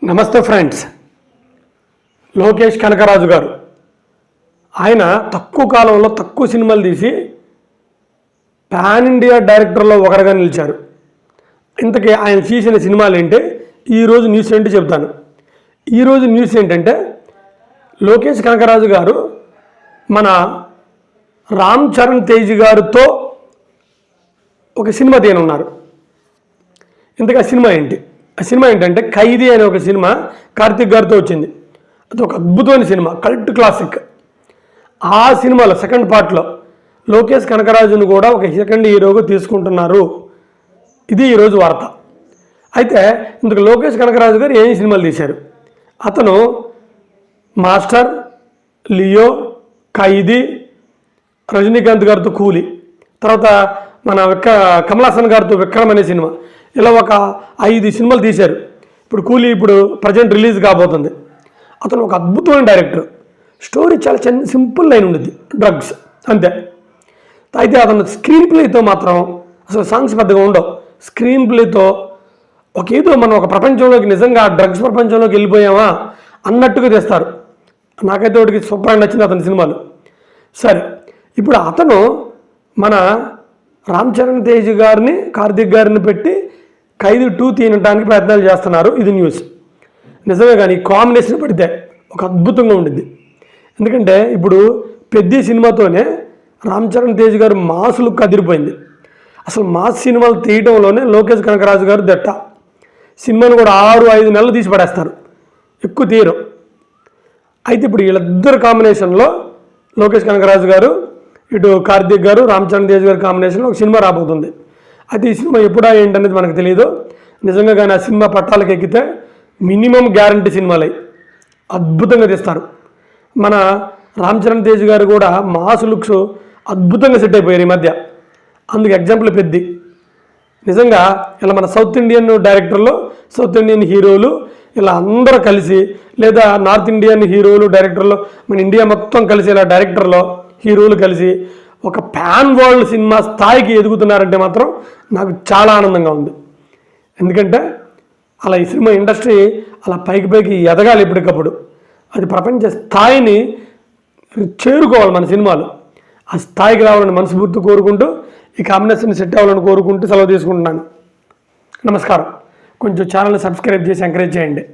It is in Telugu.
నమస్తే ఫ్రెండ్స్. లోకేష్ కనకరాజు గారు ఆయన తక్కువ కాలంలో తక్కువ సినిమాలు తీసి పాన్ ఇండియా డైరెక్టర్లో ఒకరుగా నిలిచారు. ఇంతకీ ఆయన తీసిన సినిమాలు ఏంటి, ఈరోజు న్యూస్ ఏంటి చెప్తాను. ఈరోజు న్యూస్ ఏంటంటే లోకేష్ కనకరాజు గారు మన రామ్ చరణ్ తేజ్ గారితో ఒక సినిమా తీయనున్నారు. ఇంతకీ ఆ సినిమా ఏంటి? ఆ సినిమా ఏంటంటే ఖైదీ అనే ఒక సినిమా కార్తిక్ గారితో వచ్చింది. అది ఒక అద్భుతమైన సినిమా, కల్ట్ క్లాసిక్. ఆ సినిమాలో సెకండ్ పార్ట్లో లోకేష్ కనకరాజును కూడా ఒక సెకండ్ హీరోగా తీసుకుంటున్నారు. ఇది ఈరోజు వార్త. అయితే ఇందుకు లోకేష్ కనకరాజు గారు ఏం సినిమాలు తీశారు? అతను మాస్టర్, లియో, ఖైదీ, రజనీకాంత్ గారితో కూలీ, తర్వాత మన కమల్ హాసన్ గారితో విక్రమ్ అనే సినిమా, ఇలా ఒక 5 సినిమాలు తీశారు. ఇప్పుడు కూలీ ఇప్పుడు ప్రజెంట్ రిలీజ్ కాబోతుంది. అతను ఒక అద్భుతమైన డైరెక్టర్. స్టోరీ చాలా సింపుల్ లైన్ ఉంటుంది, డ్రగ్స్ అంతే. అయితే అతను స్క్రీన్ ప్లేతో మాత్రం అసలు సాంగ్స్ పెద్దగా ఉండవు. స్క్రీన్ ప్లేతో ఏదో మనం ఒక ప్రపంచంలోకి నిజంగా డ్రగ్స్ ప్రపంచంలోకి వెళ్ళిపోయామా అన్నట్టుగా తెస్తారు. నాకైతే ఒకటికి సూపర్గా నచ్చింది అతని సినిమాలు. సరే, ఇప్పుడు అతను మన రామ్ చరణ్ తేజ్ గారిని, కార్తిక్ గారిని పెట్టి ఖైదీ 2 తీయడానికి ప్రయత్నాలు చేస్తున్నారు. ఇది న్యూస్ నిజమే, కానీ కాంబినేషన్ పడితే ఒక అద్భుతంగా ఉంటుంది. ఎందుకంటే ఇప్పుడు పెద్ద సినిమాతోనే రామ్ చరణ్ తేజ్ గారు మాస్ లుక్ అదిరిపోయింది. అసలు మాస్ సినిమాలు తీయడంలోనే లోకేష్ కనకరాజు గారు దట్ట. సినిమాను కూడా 6-5 నెలలు తీసి పడేస్తారు, ఎక్కువ తీయరు. అయితే ఇప్పుడు వీళ్ళిద్దరు కాంబినేషన్లో లోకేష్ కనకరాజు గారు, ఇటు కార్తిక్ గారు, రామ్ చరణ్ తేజ్ గారి కాంబినేషన్లో ఒక సినిమా రాబోతుంది. అయితే ఈ సినిమా ఎప్పుడా ఏంటనేది మనకు తెలియదు. నిజంగా కానీ ఆ సినిమా పట్టాలకు ఎక్కితే మినిమం గ్యారంటీ సినిమాలై అద్భుతంగా తీస్తారు. మన రామ్ చరణ్ తేజ్ గారు కూడా మాస్ లుక్స్ అద్భుతంగా సెట్ అయిపోయారు ఈ మధ్య. అందుకు ఎగ్జాంపుల్ పెద్ది. నిజంగా ఇలా మన సౌత్ ఇండియన్ డైరెక్టర్లు, సౌత్ ఇండియన్ హీరోలు ఇలా అందరూ కలిసి, లేదా నార్త్ ఇండియన్ హీరోలు డైరెక్టర్లు, మన ఇండియా మొత్తం కలిసి ఇలా డైరెక్టర్లో హీరోలు కలిసి ఒక పాన్ వరల్డ్ సినిమా స్థాయికి ఎదుగుతున్నారంటే మాత్రం నాకు చాలా ఆనందంగా ఉంది. ఎందుకంటే అలా ఈ సినిమా ఇండస్ట్రీ అలా పైకి ఎదగాలి ఎప్పటికప్పుడు. అది ప్రపంచ స్థాయిని చేరుకోవాలి మన సినిమాలు. ఆ స్థాయికి రావాలని మనస్ఫూర్తి కోరుకుంటూ, ఈ కాంబినేషన్ సెట్ అవ్వాలని కోరుకుంటూ సెలవు తీసుకుంటున్నాను. నమస్కారం. కొంచెం ఛానల్ని సబ్స్క్రైబ్ చేసి ఎంకరేజ్ చేయండి.